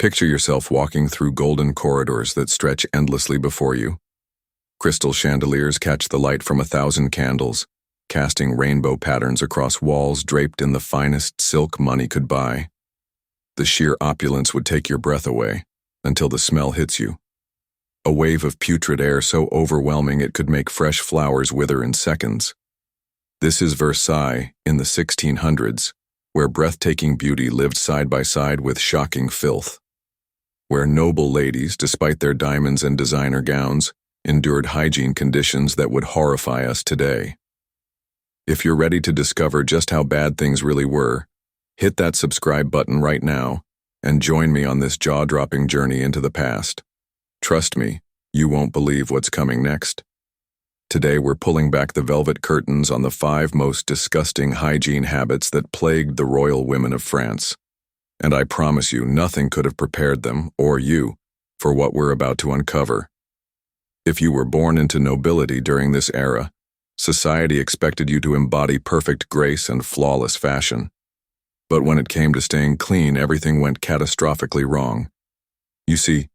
Picture yourself walking through golden corridors that stretch endlessly before you. Crystal chandeliers catch the light from 1,000 candles, casting rainbow patterns across walls draped in the finest silk money could buy. The sheer opulence would take your breath away, until the smell hits you. A wave of putrid air so overwhelming it could make fresh flowers wither in seconds. This is Versailles in the 1600s, where breathtaking beauty lived side by side with shocking filth. Where noble ladies, despite their diamonds and designer gowns, endured hygiene conditions that would horrify us today. If you're ready to discover just how bad things really were, hit that subscribe button right now and join me on this jaw-dropping journey into the past. Trust me, you won't believe what's coming next. Today we're pulling back the velvet curtains on the 5 most disgusting hygiene habits that plagued the royal women of France. And I promise you, nothing could have prepared them, or you, for what we're about to uncover. If you were born into nobility during this era, society expected you to embody perfect grace and flawless fashion. But when it came to staying clean, everything went catastrophically wrong. You see,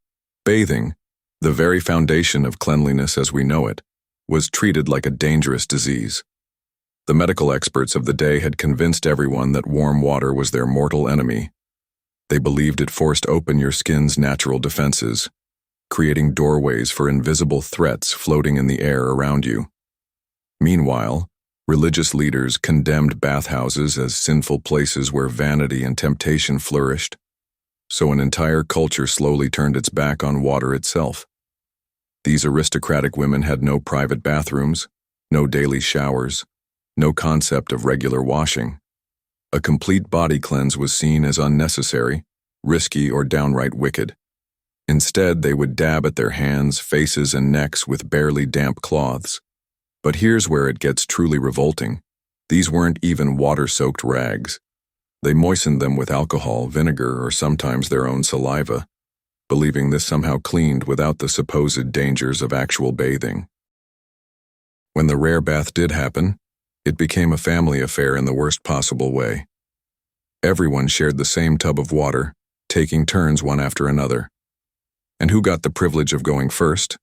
bathing, the very foundation of cleanliness as we know it, was treated like a dangerous disease. The medical experts of the day had convinced everyone that warm water was their mortal enemy. They believed it forced open your skin's natural defenses, creating doorways for invisible threats floating in the air around you. Meanwhile, religious leaders condemned bathhouses as sinful places where vanity and temptation flourished, so an entire culture slowly turned its back on water itself. These aristocratic women had no private bathrooms, no daily showers, no concept of regular washing. A complete body cleanse was seen as unnecessary, risky, or downright wicked. Instead, they would dab at their hands, faces, and necks with barely damp cloths. But here's where it gets truly revolting. These weren't even water-soaked rags. They moistened them with alcohol, vinegar, or sometimes their own saliva, believing this somehow cleaned without the supposed dangers of actual bathing. When the rare bath did happen, it became a family affair in the worst possible way. Everyone shared the same tub of water, taking turns one after another. And who got the privilege of going first?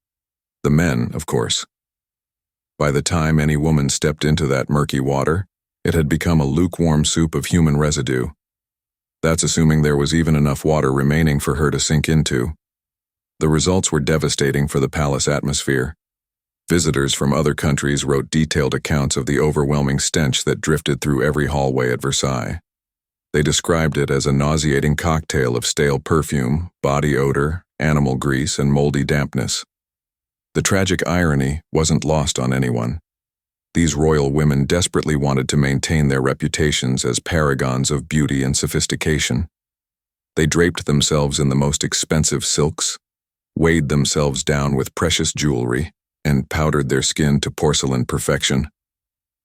The men, of course. By the time any woman stepped into that murky water, it had become a lukewarm soup of human residue. That's assuming there was even enough water remaining for her to sink into. The results were devastating for the palace atmosphere. Visitors from other countries wrote detailed accounts of the overwhelming stench that drifted through every hallway at Versailles. They described it as a nauseating cocktail of stale perfume, body odor, animal grease, and moldy dampness. The tragic irony wasn't lost on anyone. These royal women desperately wanted to maintain their reputations as paragons of beauty and sophistication. They draped themselves in the most expensive silks, weighed themselves down with precious jewelry, and powdered their skin to porcelain perfection.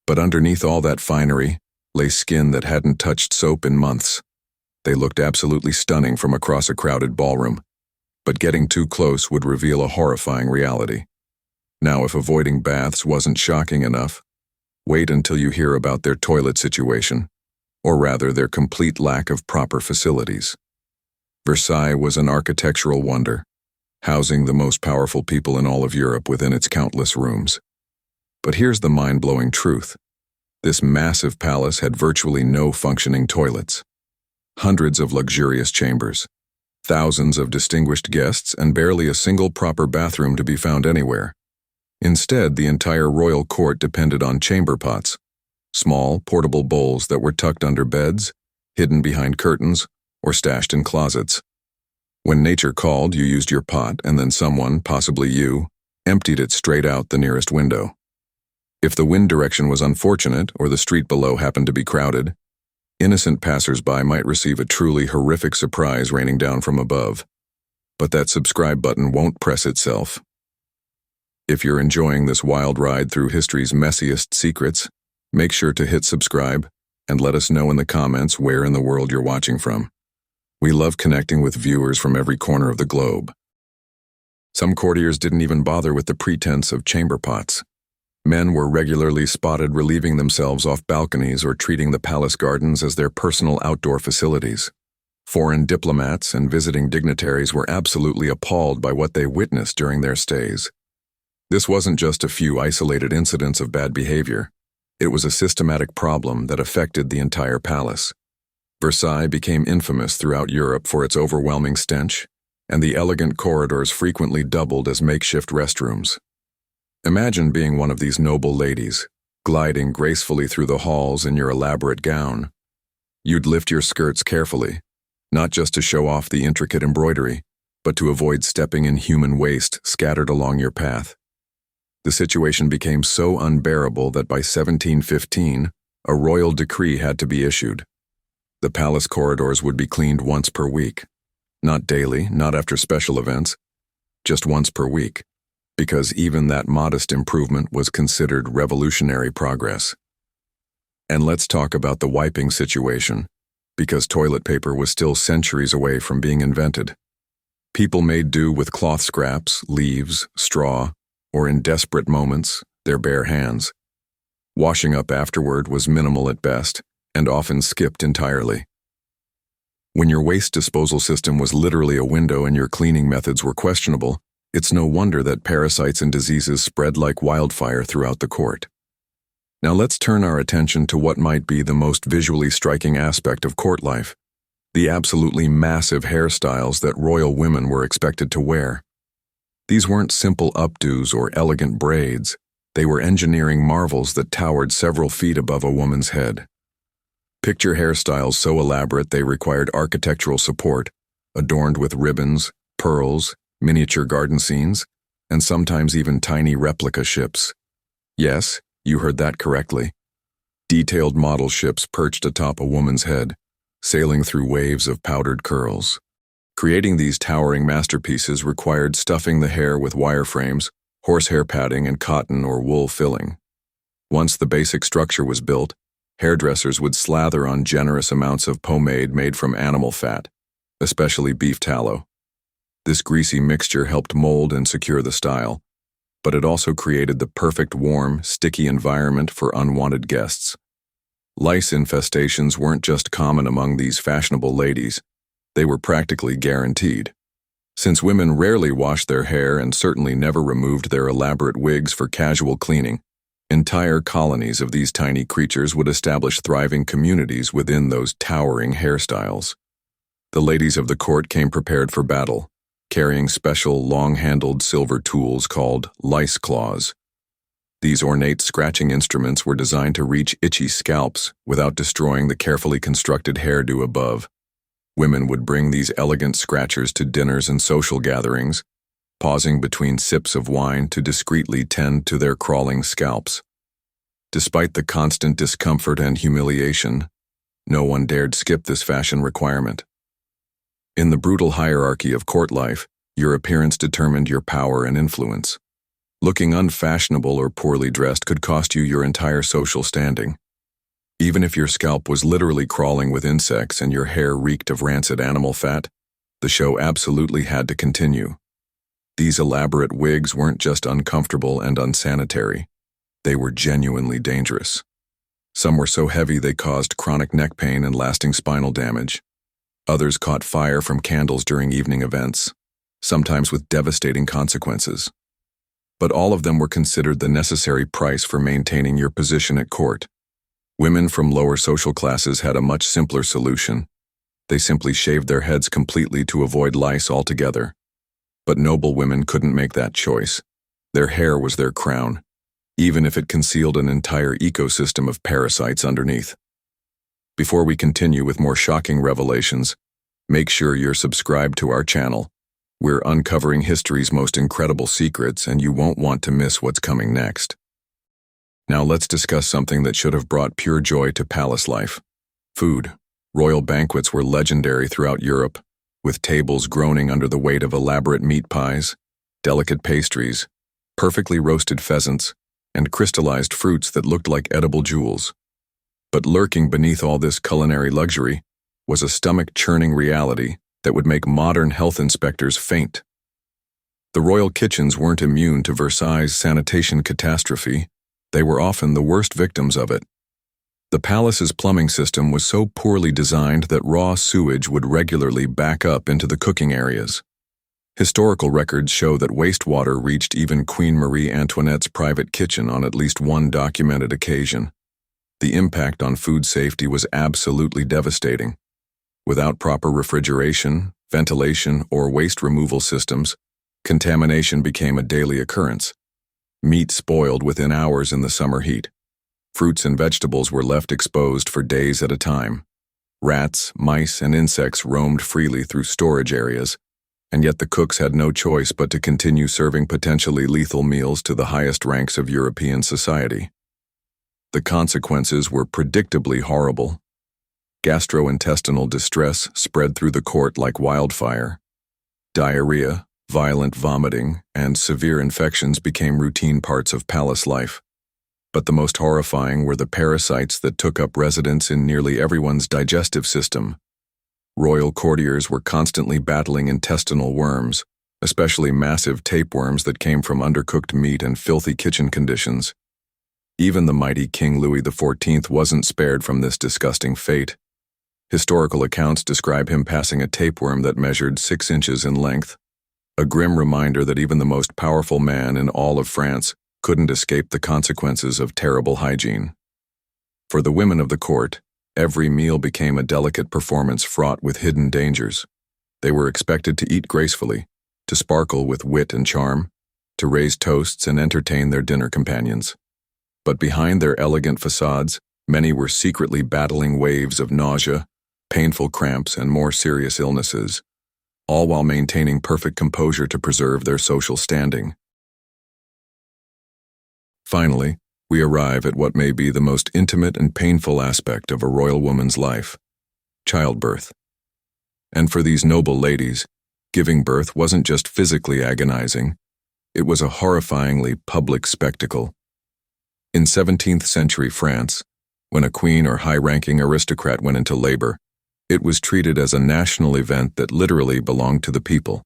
But underneath all that finery lay skin that hadn't touched soap in months. They looked absolutely stunning from across a crowded ballroom, but getting too close would reveal a horrifying reality. Now, if avoiding baths wasn't shocking enough, wait until you hear about their toilet situation, or rather their complete lack of proper facilities. Versailles was an architectural wonder, housing the most powerful people in all of Europe within its countless rooms. But here's the mind-blowing truth. This massive palace had virtually no functioning toilets. Hundreds of luxurious chambers, thousands of distinguished guests, and barely a single proper bathroom to be found anywhere. Instead, the entire royal court depended on chamber pots, small, portable bowls that were tucked under beds, hidden behind curtains, or stashed in closets. When nature called, you used your pot, and then someone, possibly you, emptied it straight out the nearest window. If the wind direction was unfortunate, or the street below happened to be crowded, innocent passers-by might receive a truly horrific surprise raining down from above. But that subscribe button won't press itself. If you're enjoying this wild ride through history's messiest secrets, make sure to hit subscribe and let us know in the comments where in the world you're watching from. We love connecting with viewers from every corner of the globe. Some courtiers didn't even bother with the pretense of chamber pots. Men were regularly spotted relieving themselves off balconies or treating the palace gardens as their personal outdoor facilities. Foreign diplomats and visiting dignitaries were absolutely appalled by what they witnessed during their stays. This wasn't just a few isolated incidents of bad behavior. It was a systematic problem that affected the entire palace. Versailles became infamous throughout Europe for its overwhelming stench, and the elegant corridors frequently doubled as makeshift restrooms. Imagine being one of these noble ladies, gliding gracefully through the halls in your elaborate gown. You'd lift your skirts carefully, not just to show off the intricate embroidery, but to avoid stepping in human waste scattered along your path. The situation became so unbearable that by 1715, a royal decree had to be issued. The palace corridors would be cleaned once per week. Not daily, not after special events, just once per week, because even that modest improvement was considered revolutionary progress. And let's talk about the wiping situation, because toilet paper was still centuries away from being invented. People made do with cloth scraps, leaves, straw, or in desperate moments, their bare hands. Washing up afterward was minimal at best, and often skipped entirely. When your waste disposal system was literally a window and your cleaning methods were questionable, it's no wonder that parasites and diseases spread like wildfire throughout the court. Now let's turn our attention to what might be the most visually striking aspect of court life: the absolutely massive hairstyles that royal women were expected to wear. These weren't simple updos or elegant braids. They were engineering marvels that towered several feet above a woman's head. Picture hairstyles so elaborate they required architectural support, adorned with ribbons, pearls, miniature garden scenes, and sometimes even tiny replica ships. Yes, you heard that correctly. Detailed model ships perched atop a woman's head, sailing through waves of powdered curls. Creating these towering masterpieces required stuffing the hair with wireframes, horsehair padding, and cotton or wool filling. Once the basic structure was built, hairdressers would slather on generous amounts of pomade made from animal fat, especially beef tallow. This greasy mixture helped mold and secure the style, but it also created the perfect warm, sticky environment for unwanted guests. Lice infestations weren't just common among these fashionable ladies, they were practically guaranteed. Since women rarely washed their hair and certainly never removed their elaborate wigs for casual cleaning, entire colonies of these tiny creatures would establish thriving communities within those towering hairstyles. The ladies of the court came prepared for battle, carrying special long-handled silver tools called lice claws. These ornate scratching instruments were designed to reach itchy scalps without destroying the carefully constructed hairdo above. Women would bring these elegant scratchers to dinners and social gatherings, pausing between sips of wine to discreetly tend to their crawling scalps. Despite the constant discomfort and humiliation, no one dared skip this fashion requirement. In the brutal hierarchy of court life, your appearance determined your power and influence. Looking unfashionable or poorly dressed could cost you your entire social standing. Even if your scalp was literally crawling with insects and your hair reeked of rancid animal fat, the show absolutely had to continue. These elaborate wigs weren't just uncomfortable and unsanitary. They were genuinely dangerous. Some were so heavy they caused chronic neck pain and lasting spinal damage. Others caught fire from candles during evening events, sometimes with devastating consequences. But all of them were considered the necessary price for maintaining your position at court. Women from lower social classes had a much simpler solution. They simply shaved their heads completely to avoid lice altogether. But noble women couldn't make that choice. Their hair was their crown, even if it concealed an entire ecosystem of parasites underneath. Before we continue with more shocking revelations, make sure you're subscribed to our channel. We're uncovering history's most incredible secrets, and you won't want to miss what's coming next. Now let's discuss something that should have brought pure joy to palace life: food. Royal banquets were legendary throughout Europe, with tables groaning under the weight of elaborate meat pies, delicate pastries, perfectly roasted pheasants, and crystallized fruits that looked like edible jewels. But lurking beneath all this culinary luxury was a stomach-churning reality that would make modern health inspectors faint. The royal kitchens weren't immune to Versailles' sanitation catastrophe. They were often the worst victims of it. The palace's plumbing system was so poorly designed that raw sewage would regularly back up into the cooking areas. Historical records show that wastewater reached even Queen Marie Antoinette's private kitchen on at least one documented occasion. The impact on food safety was absolutely devastating. Without proper refrigeration, ventilation, or waste removal systems, contamination became a daily occurrence. Meat spoiled within hours in the summer heat. Fruits and vegetables were left exposed for days at a time. Rats, mice, and insects roamed freely through storage areas, and yet the cooks had no choice but to continue serving potentially lethal meals to the highest ranks of European society. The consequences were predictably horrible. Gastrointestinal distress spread through the court like wildfire. Diarrhea, violent vomiting, and severe infections became routine parts of palace life. But the most horrifying were the parasites that took up residence in nearly everyone's digestive system. Royal courtiers were constantly battling intestinal worms, especially massive tapeworms that came from undercooked meat and filthy kitchen conditions. Even the mighty King Louis XIV wasn't spared from this disgusting fate. Historical accounts describe him passing a tapeworm that measured 6 inches in length, a grim reminder that even the most powerful man in all of France couldn't escape the consequences of terrible hygiene. For the women of the court, every meal became a delicate performance fraught with hidden dangers. They were expected to eat gracefully, to sparkle with wit and charm, to raise toasts and entertain their dinner companions. But behind their elegant facades, many were secretly battling waves of nausea, painful cramps, and more serious illnesses, all while maintaining perfect composure to preserve their social standing. Finally, we arrive at what may be the most intimate and painful aspect of a royal woman's life: childbirth. And for these noble ladies, giving birth wasn't just physically agonizing, it was a horrifyingly public spectacle. In 17th century France, when a queen or high-ranking aristocrat went into labor, it was treated as a national event that literally belonged to the people.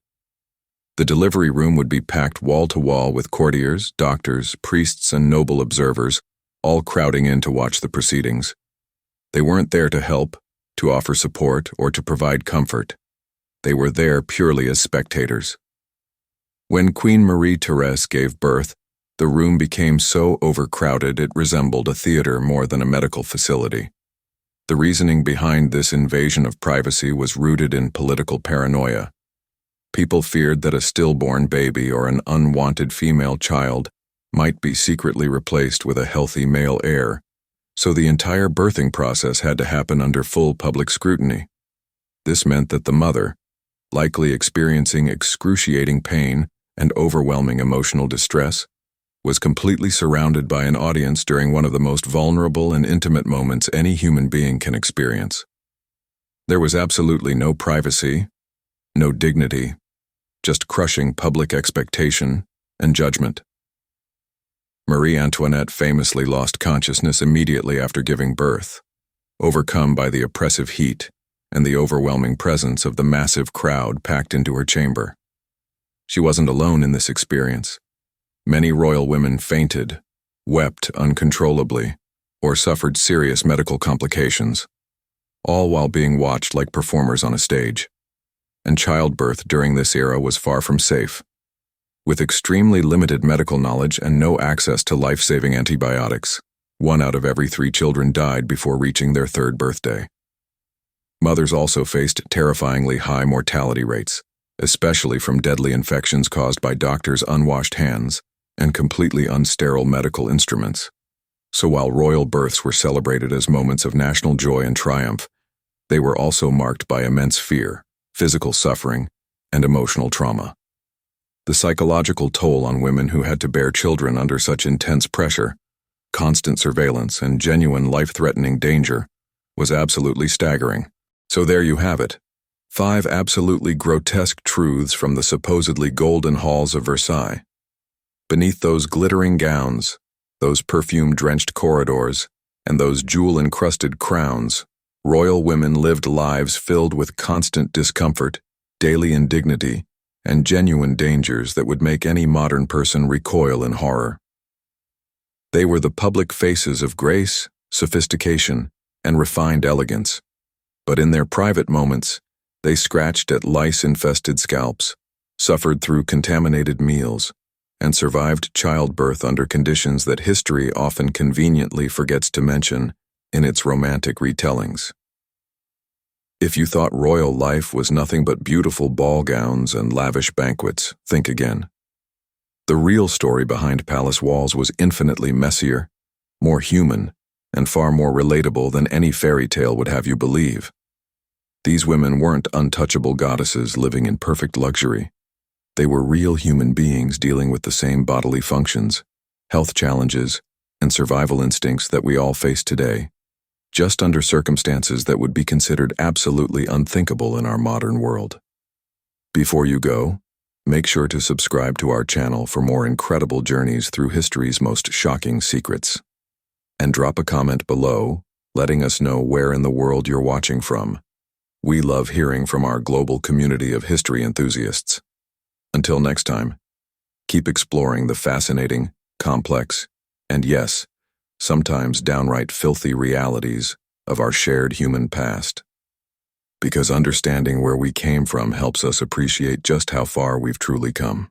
The delivery room would be packed wall-to-wall with courtiers, doctors, priests, and noble observers, all crowding in to watch the proceedings. They weren't there to help, to offer support, or to provide comfort. They were there purely as spectators. When Queen Marie-Thérèse gave birth, the room became so overcrowded it resembled a theater more than a medical facility. The reasoning behind this invasion of privacy was rooted in political paranoia. People feared that a stillborn baby or an unwanted female child might be secretly replaced with a healthy male heir, so the entire birthing process had to happen under full public scrutiny. This meant that the mother, likely experiencing excruciating pain and overwhelming emotional distress, was completely surrounded by an audience during one of the most vulnerable and intimate moments any human being can experience. There was absolutely no privacy, no dignity, just crushing public expectation and judgment. Marie Antoinette famously lost consciousness immediately after giving birth, overcome by the oppressive heat and the overwhelming presence of the massive crowd packed into her chamber. She wasn't alone in this experience. Many royal women fainted, wept uncontrollably, or suffered serious medical complications, all while being watched like performers on a stage. And childbirth during this era was far from safe. With extremely limited medical knowledge and no access to life-saving antibiotics, 1 out of every 3 children died before reaching their 3rd birthday. Mothers also faced terrifyingly high mortality rates, especially from deadly infections caused by doctors' unwashed hands and completely unsterile medical instruments. So while royal births were celebrated as moments of national joy and triumph, they were also marked by immense fear, physical suffering, and emotional trauma. The psychological toll on women who had to bear children under such intense pressure, constant surveillance, and genuine life-threatening danger was absolutely staggering. So there you have it. 5 absolutely grotesque truths from the supposedly golden halls of Versailles. Beneath those glittering gowns, those perfume-drenched corridors, and those jewel-encrusted crowns, royal women lived lives filled with constant discomfort, daily indignity, and genuine dangers that would make any modern person recoil in horror. They were the public faces of grace, sophistication, and refined elegance. But in their private moments, they scratched at lice-infested scalps, suffered through contaminated meals, and survived childbirth under conditions that history often conveniently forgets to mention in its romantic retellings. If you thought royal life was nothing but beautiful ball gowns and lavish banquets, think again. The real story behind palace walls was infinitely messier, more human, and far more relatable than any fairy tale would have you believe. These women weren't untouchable goddesses living in perfect luxury. They were real human beings dealing with the same bodily functions, health challenges, and survival instincts that we all face today, just under circumstances that would be considered absolutely unthinkable in our modern world. Before you go, make sure to subscribe to our channel for more incredible journeys through history's most shocking secrets. And drop a comment below, letting us know where in the world you're watching from. We love hearing from our global community of history enthusiasts. Until next time, keep exploring the fascinating, complex, and yes, sometimes downright filthy realities of our shared human past. Because understanding where we came from helps us appreciate just how far we've truly come.